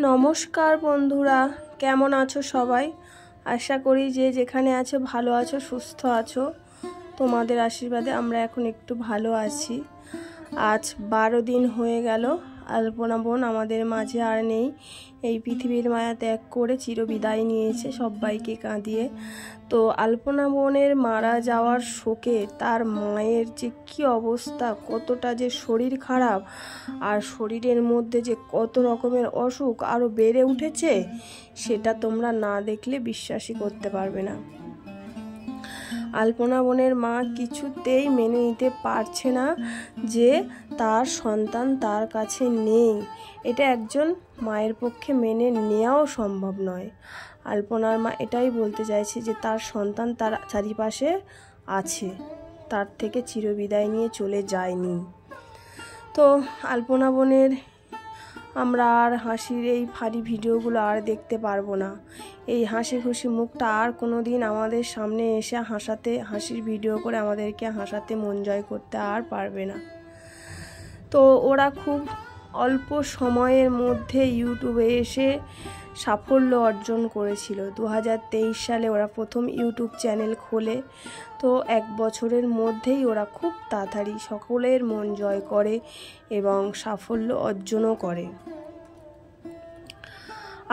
নমস্কার বন্ধুরা, কেমন আছো সবাই? আশা করি যে যেখানে আছো ভালো আছো, সুস্থ আছো। তোমাদের আশীর্বাদে আমরা এখন একটু ভালো আছি। আজ 12 দিন হয়ে গেল আলপনা বোন আমাদের মাঝে আর নেই। এই পৃথিবীর মায়া ত্যাগ করে চিরবিদায় নিয়েছে সবাইকে কাঁদিয়ে। তো আলপনা বোনের মারা যাওয়ার শোকে তার মায়ের যে কি অবস্থা, কতটা যে শরীর খারাপ আর শরীরের মধ্যে যে কত রকমের অসুখ আরও বেড়ে উঠেছে, সেটা তোমরা না দেখলে বিশ্বাসই করতে পারবে না। আলপনা বোনের মা কিছুতেই মেনে নিতে পারছে না যে তার সন্তান তার কাছে নেই। এটা একজন মায়ের পক্ষে মেনে নেওয়াও সম্ভব নয়। আলপনার মা এটাই বলতে চাইছে যে তার সন্তান তার চারিপাশে আছে, তার থেকে চিরবিদায় নিয়ে চলে যায়নি। তো আলপনা বোনের আমরা আর হাসির এই ফানি ভিডিওগুলো আর দেখতে পারবো না। এই হাসি খুশি মুখটা আর কোনো দিন আমাদের সামনে এসে হাসির ভিডিও করে আমাদেরকে হাসাতে মন জয় করতে আর পারবে না। তো ওরা খুব অল্প সময়ের মধ্যে ইউটিউবে এসে সাফল্য অর্জন করেছিল। 2023 সালে ওরা প্রথম ইউটিউব চ্যানেল খোলে। তো 1 বছরের মধ্যেই ওরা খুব তাড়াতাড়ি সকলের মন জয় করে এবং সাফল্য অর্জনও করে।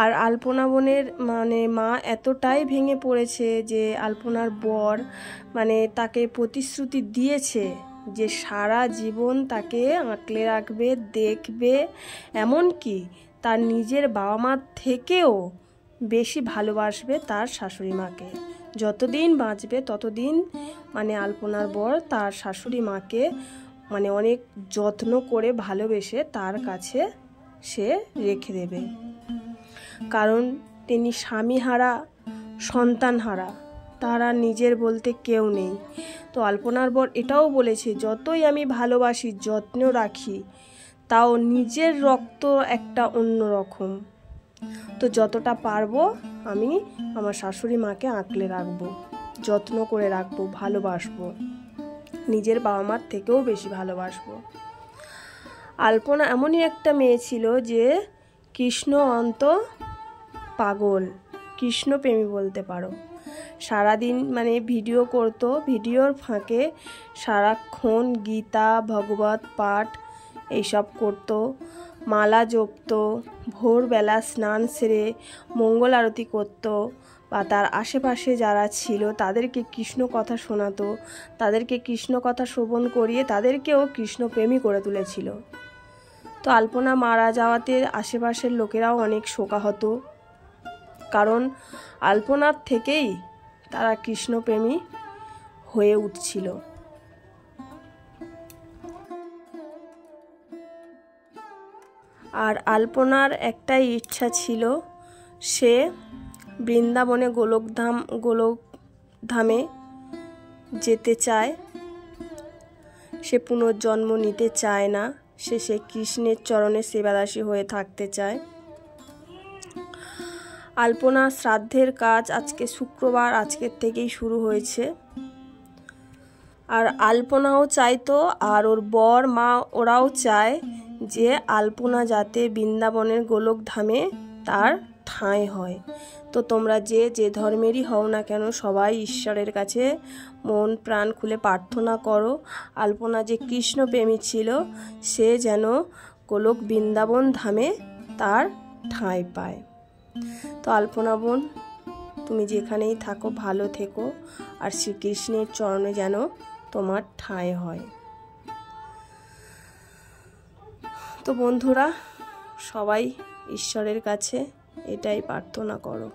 আর আলপনা বোনের মা এতটাই ভেঙে পড়েছে যে আলপনার বর তাকে প্রতিশ্রুতি দিয়েছে যে সারা জীবন তাকে আঁকলে রাখবে, দেখবে, এমনকি তার নিজের বাবা মার থেকেও বেশি ভালোবাসবে তার শাশুড়ি মাকে। যতদিন বাঁচবে ততদিন আলপনার বর তার শাশুড়ি মাকে অনেক যত্ন করে ভালোবেসে তার কাছে সে রেখে দেবে। কারণ তিনি স্বামীহারা, সন্তানহারা, তারা নিজের বলতে কেউ নেই। তো আলপনার বর এটাও বলেছে, যতই আমি ভালোবাসি, যত্ন রাখি, তাও নিজের রক্ত একটা অন্য রকম। তো যতটা পারবো আমি আমার শাশুড়ি মাকে আঁকলে রাখবো, যত্ন করে রাখবো, ভালোবাসবো, নিজের বাবা মার থেকেও বেশি ভালোবাসবো। আলপনা এমনই একটা মেয়ে ছিল যে কৃষ্ণ অন্ত পাগল, কৃষ্ণপ্রেমী বলতে পারো। সারাদিন ভিডিও করতো, ভিডিওর ফাঁকে সারাক্ষণ গীতা ভগবত পাঠ এইসব করতো, মালা জপতো, ভোরবেলা স্নান সেরে মঙ্গল আরতি করতো, বা তার আশেপাশে যারা ছিল তাদেরকে কৃষ্ণ কথা শোনাতো, তাদেরকে কৃষ্ণ কথা শ্রবণ করিয়ে তাদেরকেও কৃষ্ণপ্রেমী করে তুলেছিল। তো আলপনা মারা যাওয়াতে আশেপাশের লোকেরাও অনেক শোকাহত, কারণ আলপনার থেকেই তারা কৃষ্ণপ্রেমী হয়ে উঠছিল। আর আলপনার একটাই ইচ্ছা ছিল, সে বৃন্দাবনে গোলকধামে যেতে চায়। সে পুনর্জন্ম নিতে চায় না, সে কৃষ্ণের চরণে সেবাদাসী হয়ে থাকতে চায়। আলপনা শ্রাদ্ধের কাজ আজকে শুক্রবার, আজকের থেকেই শুরু হয়েছে। আর আলপনাও চাইতো আর ওর বর মা ওরাও চায় যে আলপনা যাতে বৃন্দাবনের গোলকধামে তার ঠাঁই হয়। তো তোমরা যে ধর্মেরই হও না কেন, সবাই ঈশ্বরের কাছে মন প্রাণ খুলে প্রার্থনা করো আলপনা যে কৃষ্ণপ্রেমী ছিল সে যেন গোলক বৃন্দাবন ধামে তার ঠাঁই পায়। তো আলপনা বোন, তুমি যেখানেই থাকো ভালো থেকো, আর শ্রীকৃষ্ণের চরণে যেন তোমার ঠাঁই হয়। তো বন্ধুরা, সবাই ঈশ্বরের কাছে এটাই প্রার্থনা করো।